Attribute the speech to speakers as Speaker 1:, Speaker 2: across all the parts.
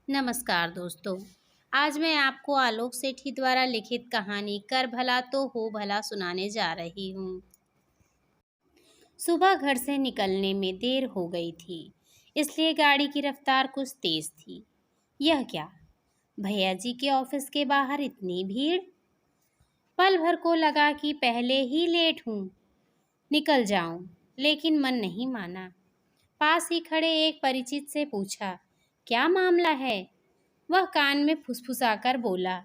Speaker 1: नमस्कार दोस्तों, आज मैं आपको आलोक सेठी द्वारा लिखित कहानी कर भला तो हो भला सुनाने जा रही हूँ। सुबह घर से निकलने में देर हो गई थी, इसलिए गाड़ी की रफ्तार कुछ तेज थी। यह क्या, भैया जी के ऑफिस के बाहर इतनी भीड़। पल भर को लगा कि पहले ही लेट हूँ, निकल जाऊं, लेकिन मन नहीं माना। पास ही खड़े एक परिचित से पूछा, क्या मामला है? वह कान में फुसफुसाकर बोला,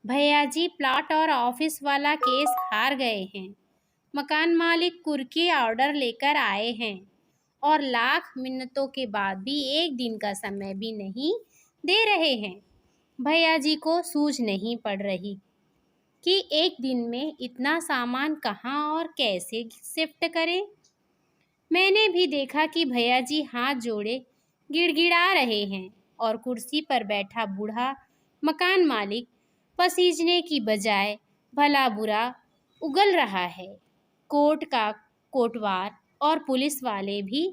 Speaker 1: भैया जी प्लॉट और ऑफिस वाला केस हार गए हैं। मकान मालिक कुर्की ऑर्डर लेकर आए हैं और लाख मिन्नतों के बाद भी एक दिन का समय भी नहीं दे रहे हैं। भैया जी को सूझ नहीं पड़ रही कि एक दिन में इतना सामान कहाँ और कैसे शिफ्ट करें। मैंने भी देखा कि भैया जी हाथ जोड़े गिड़गिड़ा रहे हैं और कुर्सी पर बैठा बूढ़ा मकान मालिक पसीजने की बजाय भला बुरा उगल रहा है। कोर्ट का कोटवार और पुलिस वाले भी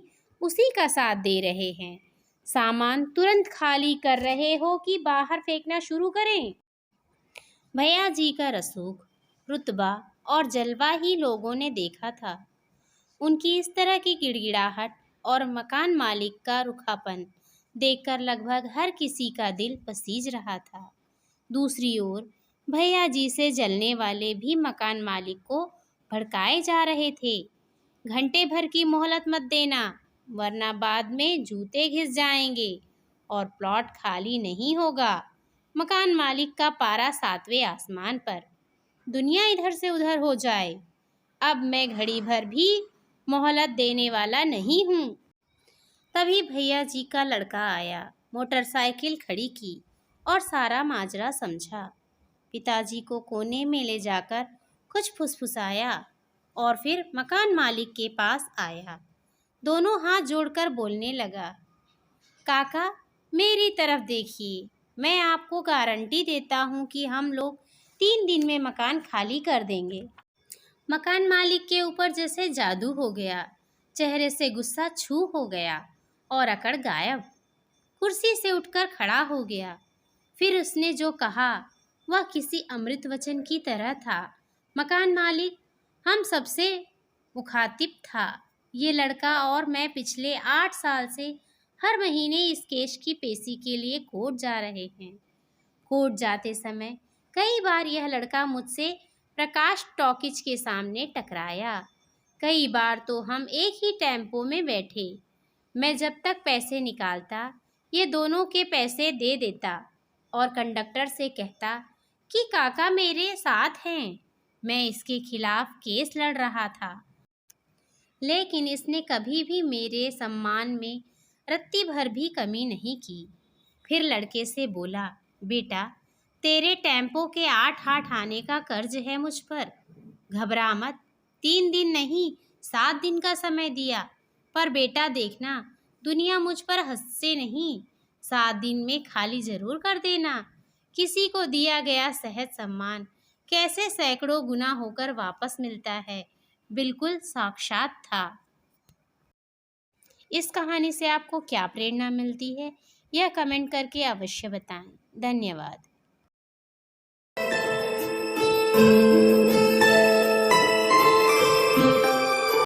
Speaker 1: उसी का साथ दे रहे हैं। सामान तुरंत खाली कर रहे हो कि बाहर फेंकना शुरू करें? भैया जी का रसूख, रुतबा और जलवा ही लोगों ने देखा था। उनकी इस तरह की गिड़गिड़ाहट और मकान मालिक का रुखापन देखकर लगभग हर किसी का दिल पसीज रहा था। दूसरी ओर भैया जी से जलने वाले भी मकान मालिक को भड़काए जा रहे थे। घंटे भर की मोहलत मत देना, वरना बाद में जूते घिस जाएंगे और प्लॉट खाली नहीं होगा। मकान मालिक का पारा 7वें आसमान पर। दुनिया इधर से उधर हो जाए, अब मैं घड़ी भर भी मोहलत देने वाला नहीं हूँ। तभी भैया जी का लड़का आया, मोटरसाइकिल खड़ी की और सारा माजरा समझा। पिताजी को कोने में ले जाकर कुछ फुसफुसाया और फिर मकान मालिक के पास आया। दोनों हाथ जोड़कर बोलने लगा, काका मेरी तरफ देखिए, मैं आपको गारंटी देता हूँ कि हम लोग 3 दिन में मकान खाली कर देंगे। मकान मालिक के ऊपर जैसे जादू हो गया, चेहरे से गुस्सा छू हो गया और अकड़ गायब। कुर्सी से उठकर खड़ा हो गया। फिर उसने जो कहा वह किसी अमृत वचन की तरह था। मकान मालिक हम सबसे मुखातिब था। ये लड़का और मैं पिछले 8 साल से हर महीने इस केस की पेशी के लिए कोर्ट जा रहे हैं। कोर्ट जाते समय कई बार यह लड़का मुझसे प्रकाश टॉकीज के सामने टकराया। कई बार तो हम एक ही टेम्पो में बैठे। मैं जब तक पैसे निकालता ये दोनों के पैसे दे देता और कंडक्टर से कहता कि काका मेरे साथ हैं, मैं इसके खिलाफ केस लड़ रहा था। लेकिन इसने कभी भी मेरे सम्मान में रत्ती भर भी कमी नहीं की। फिर लड़के से बोला, बेटा तेरे टेम्पो के 8 आने का कर्ज है मुझ पर। घबरा मत, 3 दिन नहीं 7 दिन का समय दिया, पर बेटा देखना दुनिया मुझ पर हंसे नहीं, 7 दिन में खाली जरूर कर देना। किसी को दिया गया सहज सम्मान कैसे सैकड़ों गुना होकर वापस मिलता है, बिल्कुल साक्षात था। इस कहानी से आपको क्या प्रेरणा मिलती है, यह कमेंट करके अवश्य बताएं। धन्यवाद।